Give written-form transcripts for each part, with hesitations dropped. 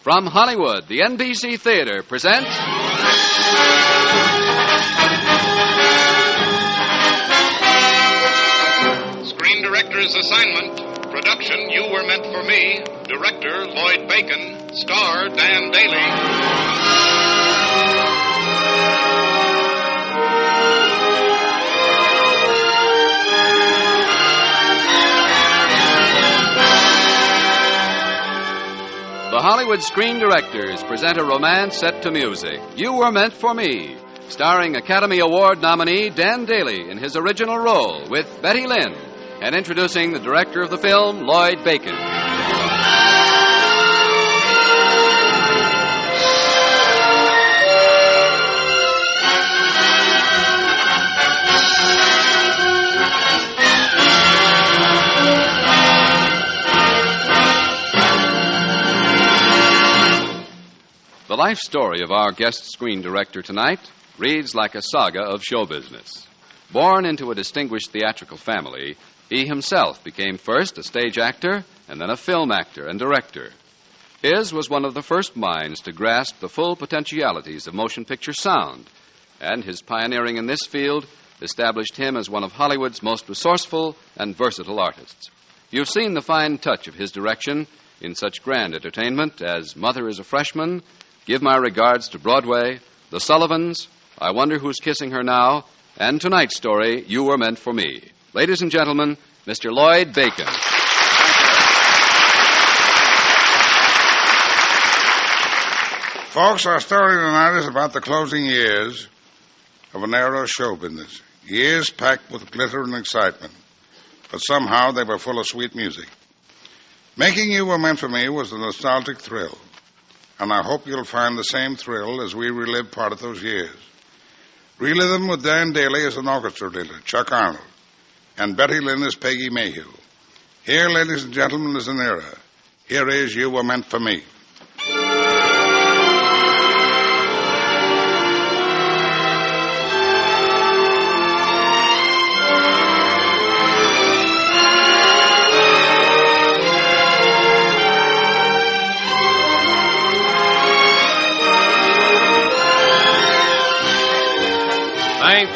From Hollywood, the NBC Theater presents... Screen Director's Assignment. Production, You Were Meant for Me. Director, Lloyd Bacon. Star, Dan Daly. The Hollywood Screen Directors present a romance set to music, You Were Meant for Me, starring Academy Award nominee Dan Daly in his original role with Betty Lynn, and introducing the director of the film, Lloyd Bacon. The life story of our guest screen director tonight reads like a saga of show business. Born into a distinguished theatrical family, he himself became first a stage actor and then a film actor and director. His was one of the first minds to grasp the full potentialities of motion picture sound, and his pioneering in this field established him as one of Hollywood's most resourceful and versatile artists. You've seen the fine touch of his direction in such grand entertainment as Mother is a Freshman, Give My Regards to Broadway, The Sullivans, I Wonder Who's Kissing Her Now, and tonight's story, You Were Meant for Me. Ladies and gentlemen, Mr. Lloyd Bacon. Folks, our story tonight is about the closing years of an era of show business. Years packed with glitter and excitement, but somehow they were full of sweet music. Making You Were Meant for Me was a nostalgic thrill, and I hope you'll find the same thrill as we relive part of those years. Relive them with Dan Daly as an orchestra leader, Chuck Arnold, and Betty Lynn as Peggy Mayhew. Here, ladies and gentlemen, is an era. Here is You Were Meant for Me.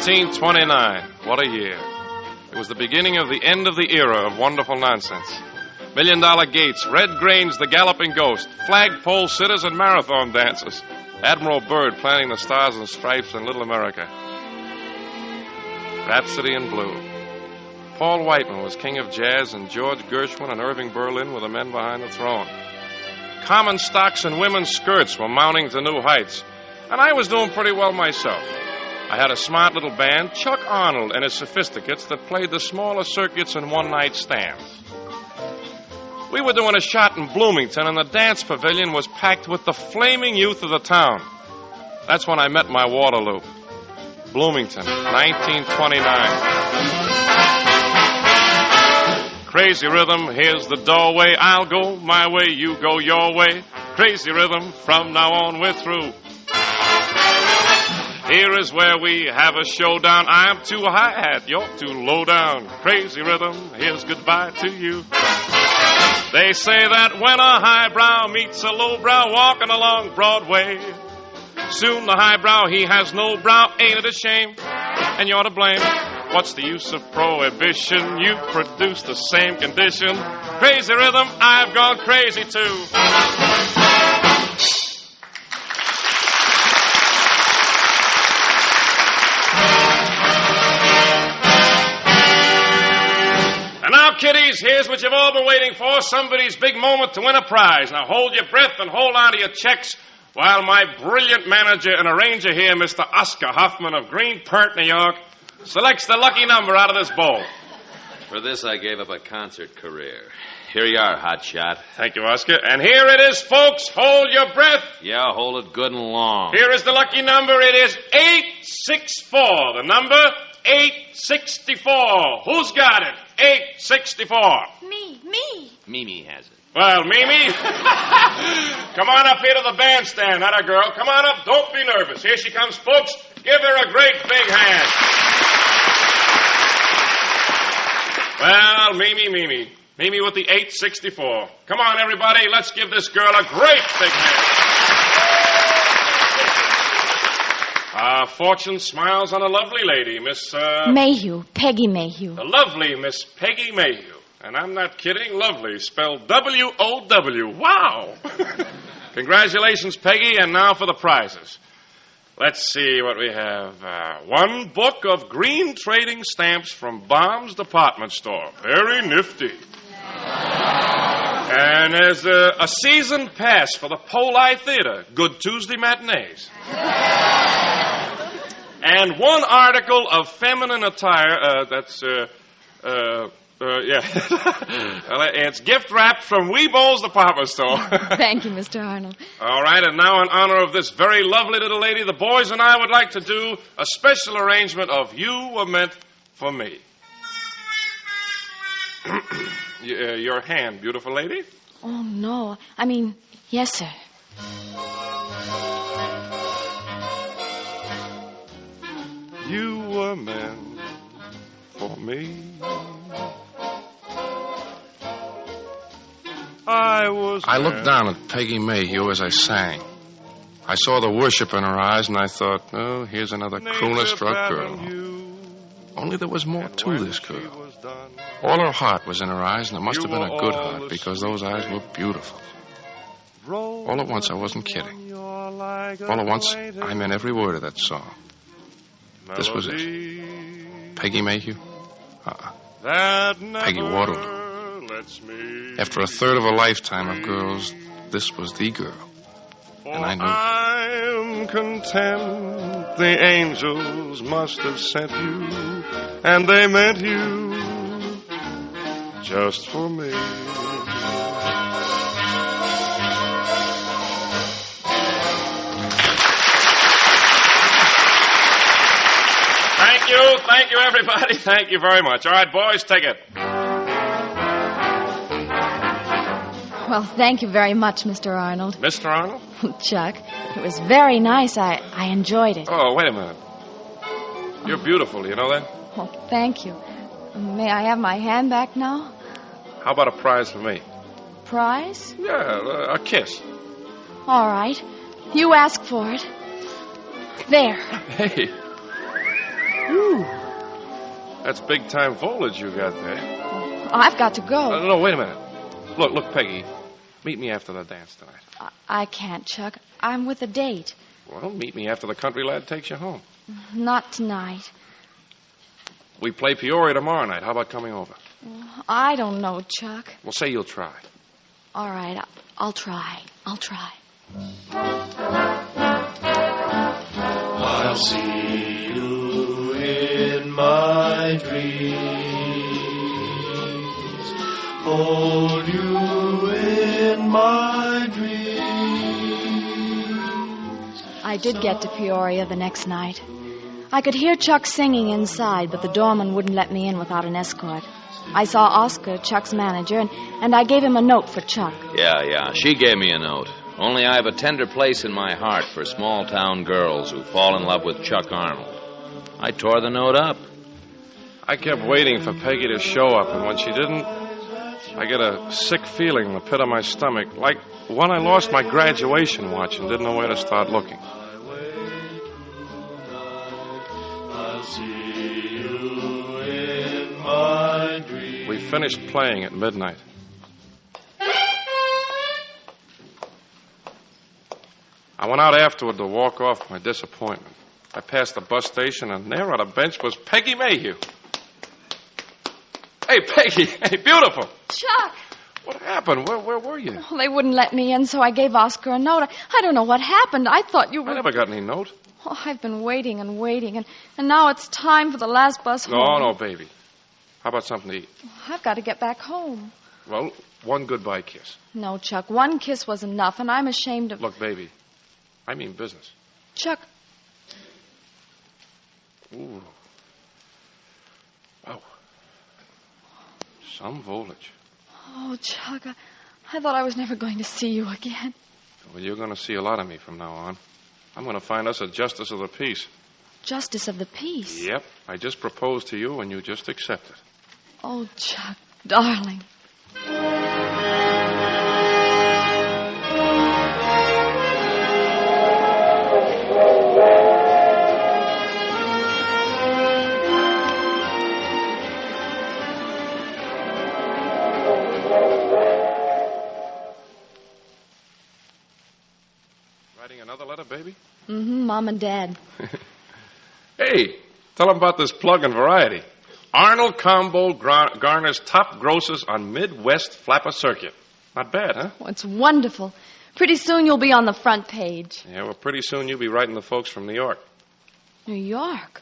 1929. What a year. It was the beginning of the end of the era of wonderful nonsense. Million-dollar gates, Red Grange, the Galloping Ghost, flagpole sitters, and marathon dancers. Admiral Byrd planting the stars and stripes in Little America. Rhapsody in Blue. Paul Whiteman was king of jazz, and George Gershwin and Irving Berlin were the men behind the throne. Common stocks and women's skirts were mounting to new heights, and I was doing pretty well myself. I had a smart little band, Chuck Arnold and his Sophisticates, that played the smaller circuits in one-night stands. We were doing a shot in Bloomington, and the dance pavilion was packed with the flaming youth of the town. That's when I met my Waterloo. Bloomington, 1929. Crazy rhythm, here's the doorway. I'll go my way, you go your way. Crazy rhythm, from now on we're through. Here is where we have a showdown. I'm too high-hat, you're too low down. Crazy rhythm, here's goodbye to you. They say that when a highbrow meets a lowbrow walking along Broadway, soon the highbrow, he has no brow. Ain't it a shame? And you're to blame. What's the use of prohibition? You produce the same condition. Crazy rhythm, I've gone crazy too. Kiddies, here's what you've all been waiting for, somebody's big moment to win a prize. Now hold your breath and hold on to your checks while my brilliant manager and arranger here, Mr. Oscar Hoffman of Greenport, New York, selects the lucky number out of this bowl. For this, I gave up a concert career. Here you are, hotshot. Thank you, Oscar. And here it is, folks. Hold your breath. Yeah, hold it good and long. Here is the lucky number. It is 864. The number 864. Who's got it? 864. Me. Mimi has it. Well, Mimi, come on up here to the bandstand, atta girl. Come on up. Don't be nervous. Here she comes, folks. Give her a great big hand. Well, Mimi, Meet me with the 864. Come on, everybody. Let's give this girl a great big hand. Fortune smiles on a lovely lady, Miss... Mayhew. Peggy Mayhew. The lovely Miss Peggy Mayhew. And I'm not kidding. Lovely, spelled W-O-W. Wow. Congratulations, Peggy. And now for the prizes. Let's see what we have. One book of green trading stamps from Baum's Department Store. Very nifty. And there's a season pass for the Poli Theater. Good Tuesday matinees. And one article of feminine attire. It's gift wrapped from Weebow's Department Store. Thank you, Mr. Arnold. All right, and now in honor of this very lovely little lady, the boys and I would like to do a special arrangement of You Were Meant for Me. Your hand, beautiful lady. Oh, no. I mean, yes, sir. You were meant for me. I looked down at Peggy Mayhew as I sang. I saw the worship in her eyes, and I thought, oh, here's another crooner-struck girl. Only there was more to this girl. All her heart was in her eyes, and it must have been a good heart, because those eyes were beautiful. All at once, I wasn't kidding. All at once, I meant every word of that song. This was it. Peggy Mayhew? Peggy Waterloo. After a third of a lifetime of girls, this was the girl. And I knew. I'm content the angels must have sent you, and they meant you just for me. Thank you, everybody. Thank you very much. All right, boys, take it. Well, thank you very much, Mr. Arnold. Mr. Arnold? Chuck, it was very nice. I enjoyed it. Oh, wait a minute. You're beautiful, you know that? Oh, thank you. May I have my hand back now? How about a prize for me? Prize? Yeah, a kiss. All right. You ask for it. There. Hey. Ooh. That's big-time foliage you got there. Oh, I've got to go. No, wait a minute. Look, Peggy. Meet me after the dance tonight. I can't, Chuck. I'm with a date. Well, meet me after the country lad takes you home. Not tonight. We play Peoria tomorrow night. How about coming over? I don't know, Chuck. Well, say you'll try. All right, I'll try. I'll see you in my dreams. Hold you in my dreams. I did get to Peoria the next night. I could hear Chuck singing inside, but the doorman wouldn't let me in without an escort. I saw Oscar, Chuck's manager, and I gave him a note for Chuck. Yeah, she gave me a note. Only I have a tender place in my heart for small-town girls who fall in love with Chuck Arnold. I tore the note up. I kept waiting for Peggy to show up, and when she didn't, I get a sick feeling in the pit of my stomach, like when I lost my graduation watch and didn't know where to start looking. I'll see you in my dreams. We finished playing at midnight. I went out afterward to walk off my disappointment. I passed the bus station, and there on a bench was Peggy Mayhew. Hey, Peggy. Hey, beautiful. Chuck! What happened? Where were you? Well, they wouldn't let me in, so I gave Oscar a note. I don't know what happened. I thought you were... I never got any note. Oh, I've been waiting, and now it's time for the last bus home. No, baby. How about something to eat? I've got to get back home. Well, one goodbye kiss. No, Chuck, one kiss was enough, and I'm ashamed of... Look, baby, I mean business. Chuck... Ooh. Wow. Some voltage. Oh, Chuck, I thought I was never going to see you again. Well, you're going to see a lot of me from now on. I'm going to find us a justice of the peace. Justice of the peace? Yep. I just proposed to you, and you just accepted. Oh, Chuck, darling. Mom and Dad. Hey, tell them about this plug in Variety. Arnold Combo garners top grosses on Midwest Flapper Circuit. Not bad, huh? Oh, it's wonderful. Pretty soon you'll be on the front page. Yeah, well, pretty soon you'll be writing the folks from New York. New York?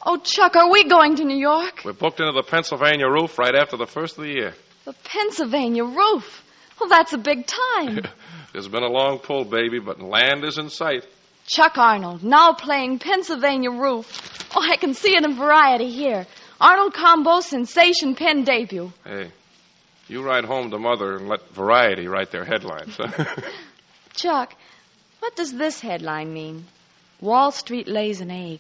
Oh, Chuck, are we going to New York? We're booked into the Pennsylvania roof right after the first of the year. The Pennsylvania roof. Well, that's a big time. There's been a long pull, baby, but land is in sight. Chuck Arnold, now playing Pennsylvania Roof. Oh, I can see it in Variety here. Arnold Combo's sensation pen debut. Hey, you ride home to Mother and let Variety write their headlines. Chuck, what does this headline mean? Wall Street lays an egg.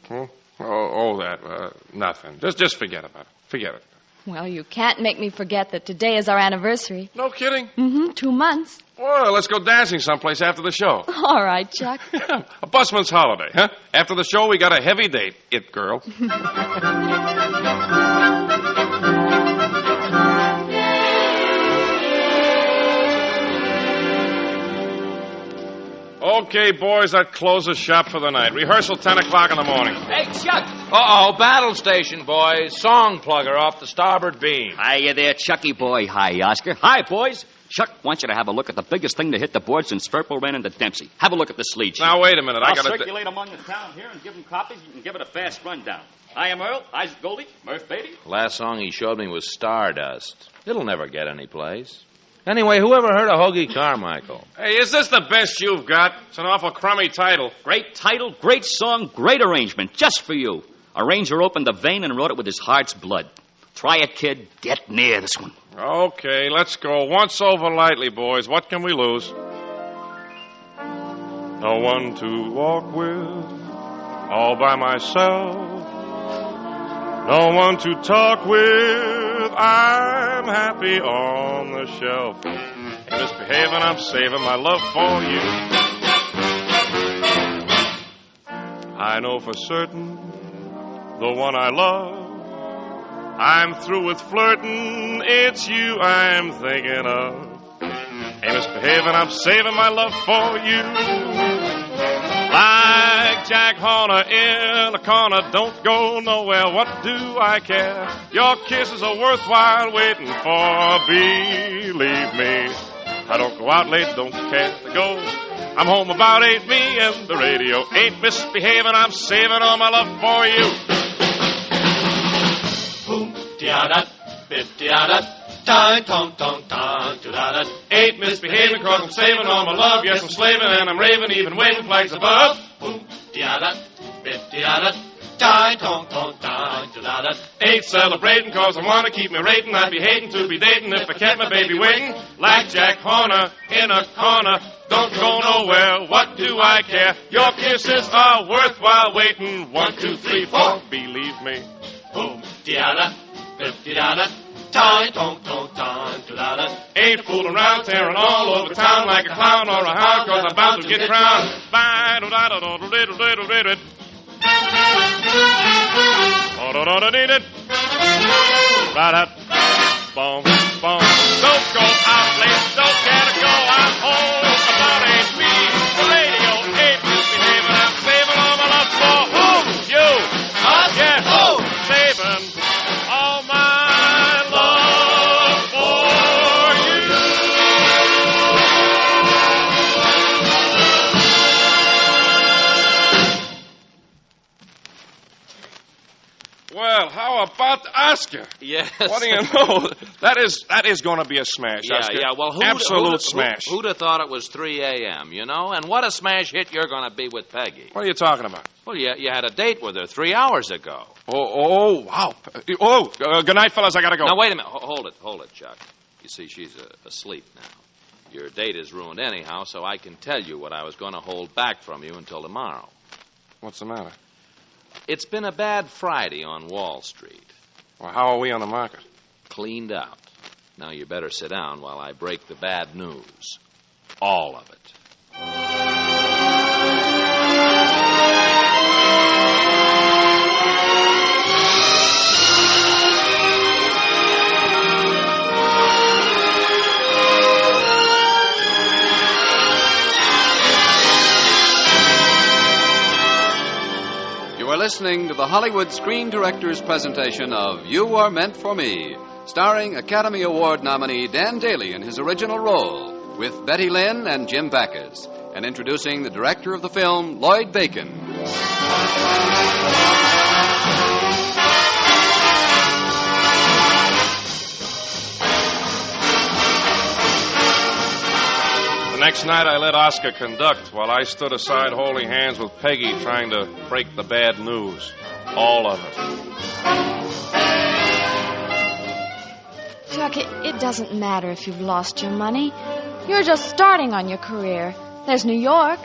Nothing. Just forget about it. Forget it. Well, you can't make me forget that today is our anniversary. No kidding? 2 months. Well, let's go dancing someplace after the show. All right, Chuck. A busman's holiday, huh? After the show, we got a heavy date, it girl. Okay, boys, that closes shop for the night. Rehearsal 10 o'clock in the morning. Hey, Chuck. Uh-oh, battle station, boys. Song plugger off the starboard beam. Hiya there, Chucky boy. Hi, Oscar. Hi, boys. Chuck wants you to have a look at the biggest thing to hit the board since Purple ran into Dempsey. Have a look at the sleeve sheet. Now, wait a minute. I'll circulate among the town here and give them copies. You can give it a fast rundown. I am Earl, Isaac Goldie, Murph Beatty. Last song he showed me was Stardust. It'll never get any place. Anyway, who ever heard of Hoagie Carmichael? Hey, is this the best you've got? It's an awful crummy title. Great title, great song, great arrangement, just for you. Arranger opened the vein and wrote it with his heart's blood. Try it, kid. Get near this one. Okay, let's go. Once over lightly, boys. What can we lose? No one to walk with, all by myself. No one to talk with, I'm happy on the shelf. Hey, misbehaving, I'm saving my love for you. I know for certain the one I love. I'm through with flirting, it's you I'm thinking of. Hey, misbehaving, I'm saving my love for you. Like Jack Horner in a corner, don't go nowhere, what do I care? Your kisses are worthwhile waiting for, believe me. I don't go out late, don't care to go. I'm home about 8, me and the radio. Ain't misbehaving, I'm saving all my love for you. Boom, da-da, bit da-da, da tong tong da da. Ain't misbehaving, cause I'm saving all my love. Yes, I'm slaving and I'm raving, even waving flags above. Boom, da-da, bit da-da, da tong tong da da. Ain't celebrating cause I wanna keep me rating. I'd be hating to be dating if I kept my baby waiting. Like Jack Horner in a corner, don't go nowhere, what do I care? Your kisses are worthwhile waiting. 1, 2, 3, 4, believe me. Boom, da-da, bit da-da. Da tong tong da. Ain't fooling around, tearing all over town like a clown or a hound, cause I'm bound to get crowned. Don't go out late, don't care to go. I'm home about 8 weeks. The radio ain't misbehaving. I'm saving all my love for who? You. Us? Yes. Oh. Saving all my love for you. Well, how about Oscar? Yes. What do you know? That is going to be a smash, Yeah, Oscar. yeah. Well, absolute smash. Who'd have thought it was 3 a.m., you know? And what a smash hit you're going to be with Peggy. What are you talking about? Well, you had a date with her 3 hours ago. Oh, wow. Oh, good night, fellas. I got to go. Now, wait a minute. Hold it, Chuck. You see, she's asleep now. Your date is ruined anyhow, so I can tell you what I was going to hold back from you until tomorrow. What's the matter? It's been a bad Friday on Wall Street. Well, how are we on the market? Cleaned out. Now you better sit down while I break the bad news. All of it. You are listening to the Hollywood Screen Directors presentation of You Were Meant for Me, starring Academy Award nominee Dan Daly in his original role, with Betty Lynn and Jim Backus, and introducing the director of the film, Lloyd Bacon. The next night I let Oscar conduct while I stood aside holding hands with Peggy trying to break the bad news. All of it. Chuck, it doesn't matter if you've lost your money. You're just starting on your career. There's New York.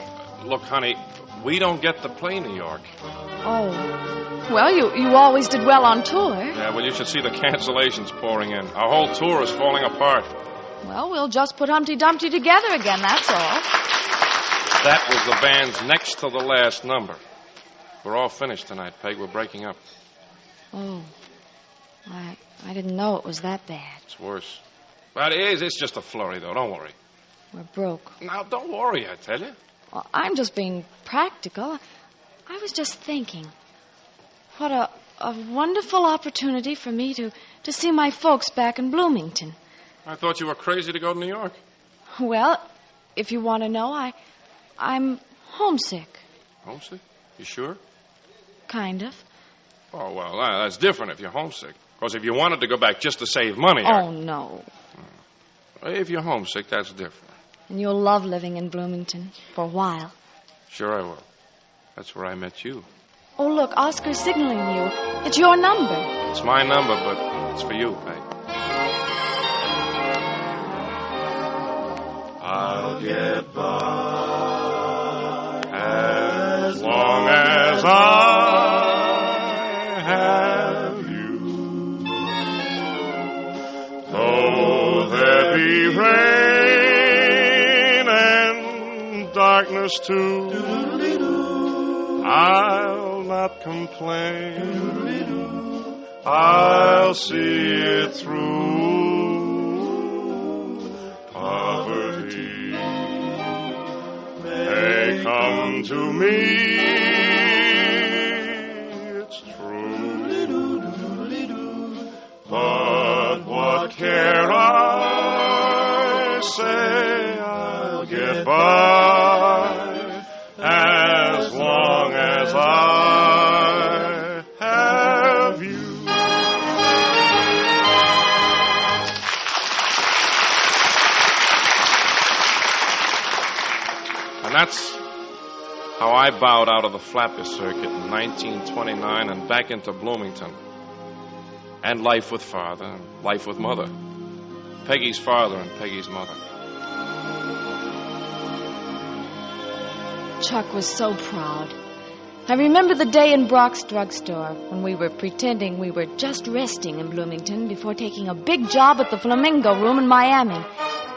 Look, honey, we don't get to play New York. Oh. Well, you always did well on tour. Yeah, well, you should see the cancellations pouring in. Our whole tour is falling apart. Well, we'll just put Humpty Dumpty together again, that's all. That was the band's next to the last number. We're all finished tonight, Peg. We're breaking up. Oh. I didn't know it was that bad. It's worse. But it's just a flurry, though. Don't worry. We're broke. Now, don't worry, I tell you. Well, I'm just being practical. I was just thinking. What a wonderful opportunity for me to see my folks back in Bloomington. I thought you were crazy to go to New York. Well, if you want to know, I'm homesick. Homesick? You sure? Kind of. Oh, well, that's different if you're homesick. Because if you wanted to go back just to save money... Oh, no. If you're homesick, that's different. And you'll love living in Bloomington for a while. Sure I will. That's where I met you. Oh, look, Oscar's signaling you. It's your number. It's my number, but it's for you, Peg. I'll get by as long as I have you. Though there be rain and darkness too, I'll not complain. I'll see it through. Poverty may come to me, it's true, but what care I, say I'll get by as long as I have you. And that's how I bowed out of the flapper circuit in 1929 and back into Bloomington. And life with Father and life with Mother. Peggy's father and Peggy's mother. Chuck was so proud. I remember the day in Brock's drugstore when we were pretending we were just resting in Bloomington before taking a big job at the Flamingo Room in Miami.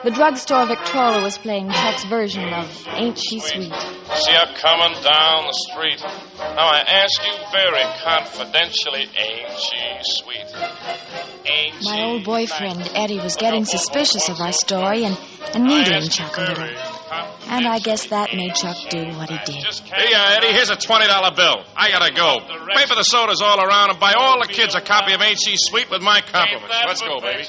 The drugstore Victrola was playing Chuck's version of Ain't She Sweet. See her coming down the street. Now I ask you very confidentially, ain't she sweet? Ain't My she old boyfriend, nice? Eddie, was getting suspicious of our story and needling Chuck a little. And I guess that made Chuck do what he did. Here, Eddie, here's a $20 bill. I gotta go. Pay for the sodas all around and buy all the kids a copy of Ain't She Sweet with my compliments. Let's go, baby.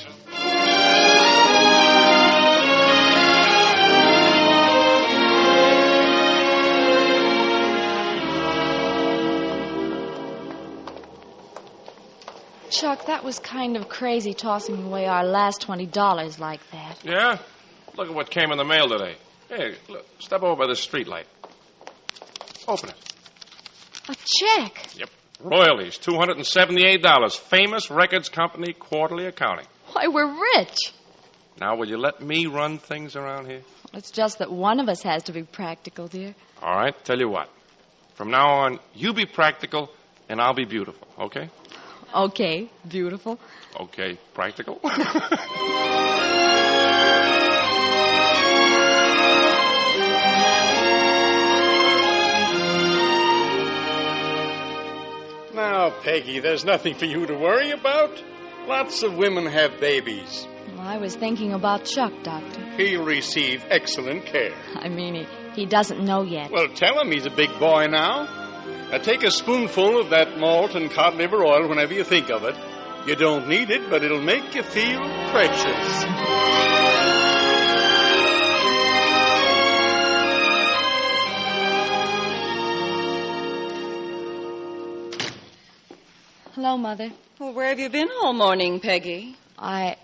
Chuck, that was kind of crazy tossing away our last $20 like that. Yeah? Look at what came in the mail today. Hey, look, step over by the street light. Open it. A check. Yep. Royalties, $278. Famous Records Company quarterly accounting. Why, we're rich. Now, will you let me run things around here? It's just that one of us has to be practical, dear. All right, tell you what. From now on, you be practical and I'll be beautiful, okay? Okay, beautiful. Okay, practical. Now, Peggy, there's nothing for you to worry about. Lots of women have babies. Well, I was thinking about Chuck, Doctor. He'll receive excellent care. I mean, he doesn't know yet. Well, tell him he's a big boy now. Now, take a spoonful of that malt and cod liver oil whenever you think of it. You don't need it, but it'll make you feel precious. Hello, Mother. Well, where have you been all morning, Peggy? I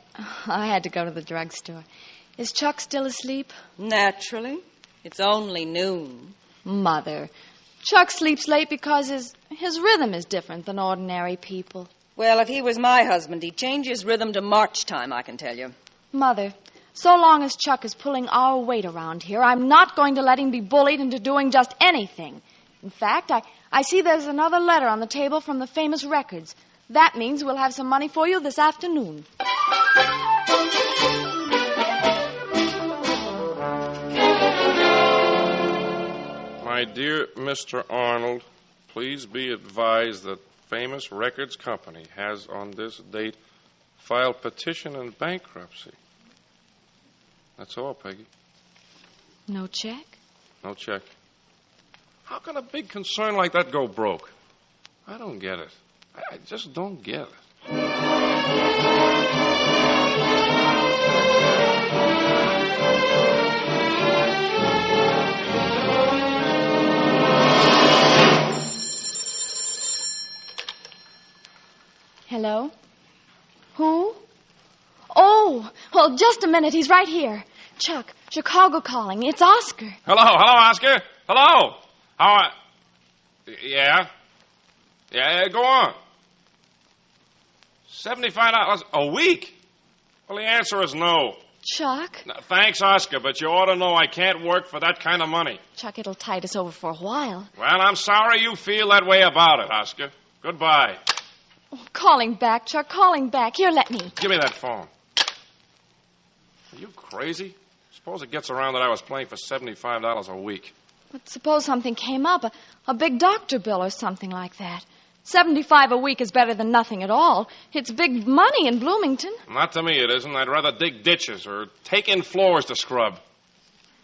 had to go to the drugstore. Is Chuck still asleep? Naturally. It's only noon. Mother, Chuck sleeps late because his rhythm is different than ordinary people. Well, if he was my husband, he'd change his rhythm to march time, I can tell you. Mother, so long as Chuck is pulling our weight around here, I'm not going to let him be bullied into doing just anything. In fact, I see there's another letter on the table from the famous records. That means we'll have some money for you this afternoon. My dear Mr. Arnold, please be advised that Famous Records Company has on this date filed petition in bankruptcy. That's all, Peggy. No check? No check. How can a big concern like that go broke? I don't get it. I just don't get it. Hello? Who? Oh, well, just a minute. He's right here. Chuck, Chicago calling. It's Oscar. Hello, Oscar. Hello. Yeah, go on. $75 a week? Well, the answer is no. Chuck? No, thanks, Oscar, but you ought to know I can't work for that kind of money. Chuck, it'll tide us over for a while. Well, I'm sorry you feel that way about it, Oscar. Goodbye. Oh, calling back, Chuck, calling back. Here, let me. Give me that phone. Are you crazy? Suppose it gets around that I was playing for $75 a week. But suppose something came up, a big doctor bill or something like that. $75 a week is better than nothing at all. It's big money in Bloomington. Not to me, it isn't. I'd rather dig ditches or take in floors to scrub.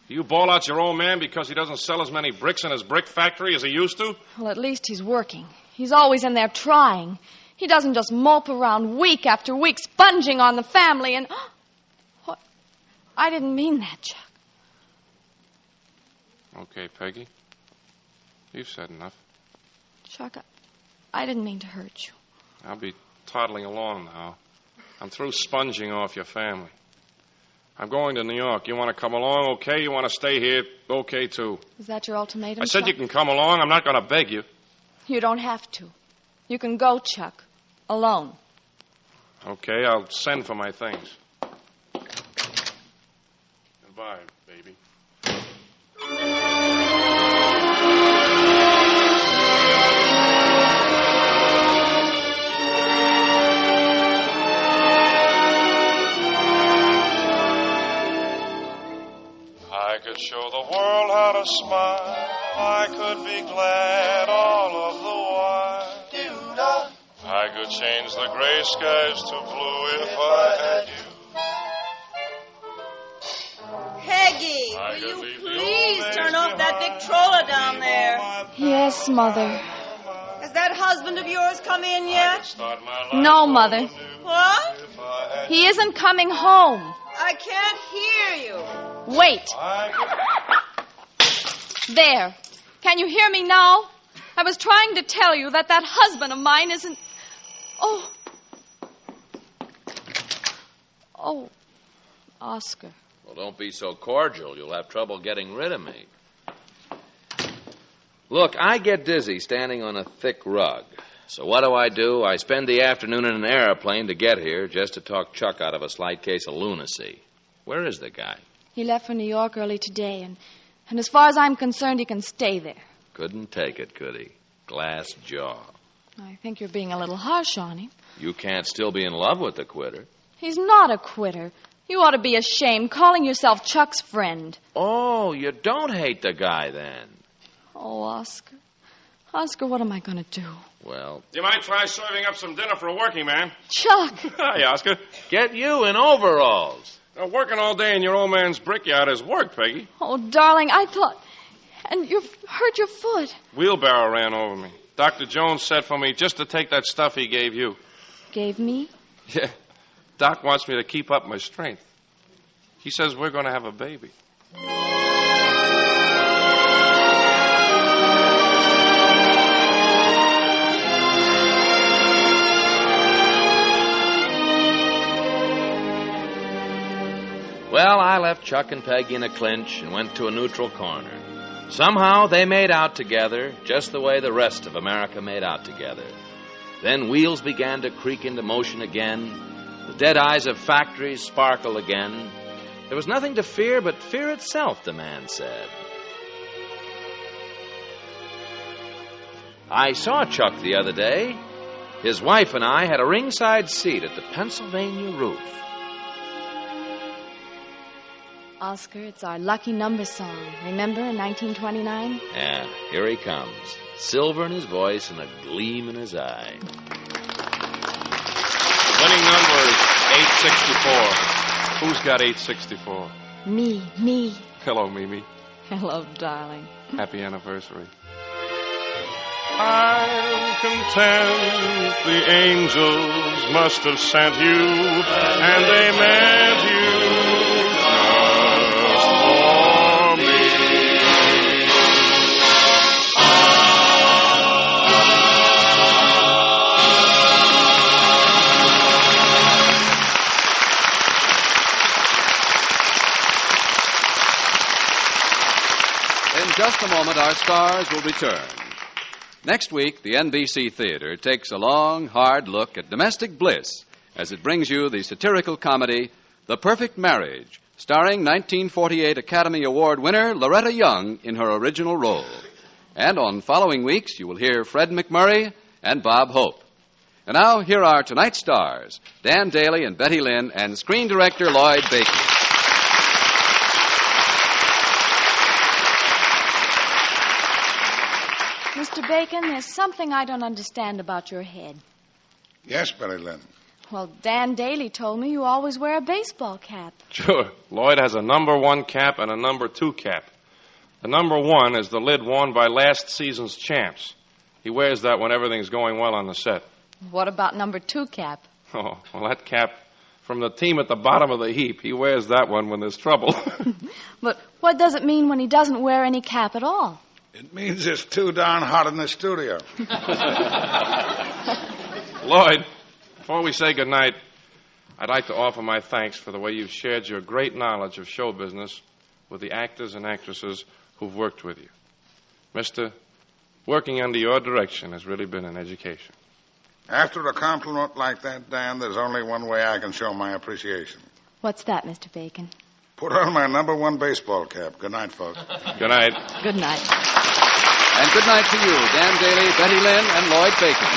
Do you bawl out your old man because he doesn't sell as many bricks in his brick factory as he used to? Well, at least he's working. He's always in there trying. He doesn't just mope around week after week, sponging on the family and... What? I didn't mean that, Chuck. Okay, Peggy. You've said enough. Chuck, I didn't mean to hurt you. I'll be toddling along now. I'm through sponging off your family. I'm going to New York. You want to come along, okay? You want to stay here, okay, too. Is that your ultimatum, I said Chuck? you can come along. I'm not going to beg you. You don't have to. You can go, Chuck. Alone. Okay, I'll send for my things. Goodbye, baby. I could show the world how to smile. I could be glad all of the while. I could change the gray skies to blue if I had you. Peggy, will you please turn off that Victrola down there? Yes, Mother. Has that husband of yours come in yet? No, Mother. What? He isn't coming home. I can't hear you. Wait. There. Can you hear me now? I was trying to tell you that husband of mine isn't... Oh, Oscar. Well, don't be so cordial. You'll have trouble getting rid of me. Look, I get dizzy standing on a thick rug. So what do? I spend the afternoon in an airplane to get here just to talk Chuck out of a slight case of lunacy. Where is the guy? He left for New York early today, and as far as I'm concerned, he can stay there. Couldn't take it, could he? Glass jaw. I think you're being a little harsh on him. You can't still be in love with the quitter. He's not a quitter. You ought to be ashamed calling yourself Chuck's friend. Oh, you don't hate the guy then. Oh, Oscar. Oscar, what am I going to do? Well... You might try serving up some dinner for a working man. Chuck! Hi, Oscar. Get you in overalls. Working all day in your old man's brickyard is work, Peggy. Oh, darling, I thought... And you've hurt your foot. Wheelbarrow ran over me. Dr. Jones said for me just to take that stuff he gave you. Gave me? Yeah. Doc wants me to keep up my strength. He says we're going to have a baby. Well, I left Chuck and Peggy in a clinch and went to a neutral corner. Somehow they made out together, just the way the rest of America made out together. Then wheels began to creak into motion again. The dead eyes of factories sparkled again. There was nothing to fear but fear itself, the man said. I saw Chuck the other day. His wife and I had a ringside seat at the Pennsylvania roof. Oscar, it's our lucky number song. Remember in 1929? Yeah, here he comes. Silver in his voice and a gleam in his eye. Winning number is 864. Who's got 864? Me. Hello, Mimi. Hello, darling. Happy anniversary. I'm content the angels must have sent you, and they meant you just for me. In just a moment, our stars will return. Next week, the NBC Theater takes a long, hard look at domestic bliss as it brings you the satirical comedy The Perfect Marriage, starring 1948 Academy Award winner Loretta Young in her original role. And on following weeks, you will hear Fred McMurray and Bob Hope. And now, here are tonight's stars, Dan Daly and Betty Lynn, and screen director Lloyd Bacon. Mr. Bacon, there's something I don't understand about your head. Yes, Betty Lynn. Well, Dan Daly told me you always wear a baseball cap. Sure. Lloyd has a number 1 cap and a number 2 cap. The number 1 is the lid worn by last season's champs. He wears that when everything's going well on the set. What about number 2 cap? Oh, well, that cap from the team at the bottom of the heap. He wears that one when there's trouble. But what does it mean when he doesn't wear any cap at all? It means it's too darn hot in the studio. Lloyd, before we say goodnight, I'd like to offer my thanks for the way you've shared your great knowledge of show business with the actors and actresses who've worked with you. Mister, working under your direction has really been an education. After a compliment like that, Dan, there's only one way I can show my appreciation. What's that, Mr. Bacon? Put on my number 1 baseball cap. Good night, folks. Good night. Good night. And good night to you, Dan Daly, Betty Lynn, and Lloyd Bacon.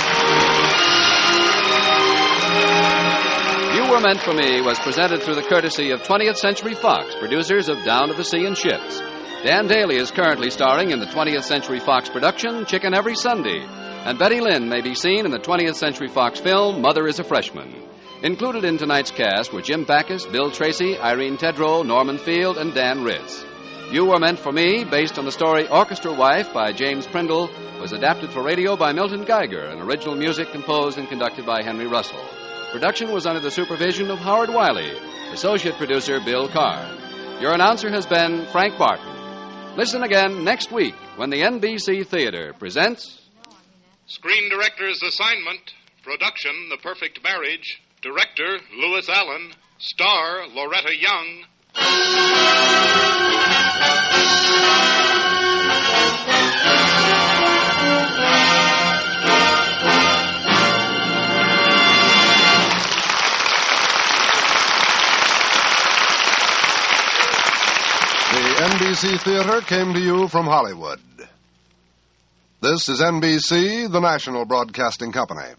You Were Meant for Me was presented through the courtesy of 20th Century Fox, producers of Down to the Sea and Ships. Dan Daly is currently starring in the 20th Century Fox production Chicken Every Sunday, and Betty Lynn may be seen in the 20th Century Fox film Mother is a Freshman. Included in tonight's cast were Jim Backus, Bill Tracy, Irene Tedrow, Norman Field, and Dan Riss. You Were Meant for Me, based on the story Orchestra Wife by James Prindle, was adapted for radio by Milton Geiger and original music composed and conducted by Henry Russell. Production was under the supervision of Howard Wiley, associate producer Bill Carr. Your announcer has been Frank Barton. Listen again next week when the NBC Theater presents Screen Director's Assignment, Production The Perfect Marriage, Director Louis Allen, Star Loretta Young. The NBC Theater came to you from Hollywood. This is NBC, the national broadcasting company.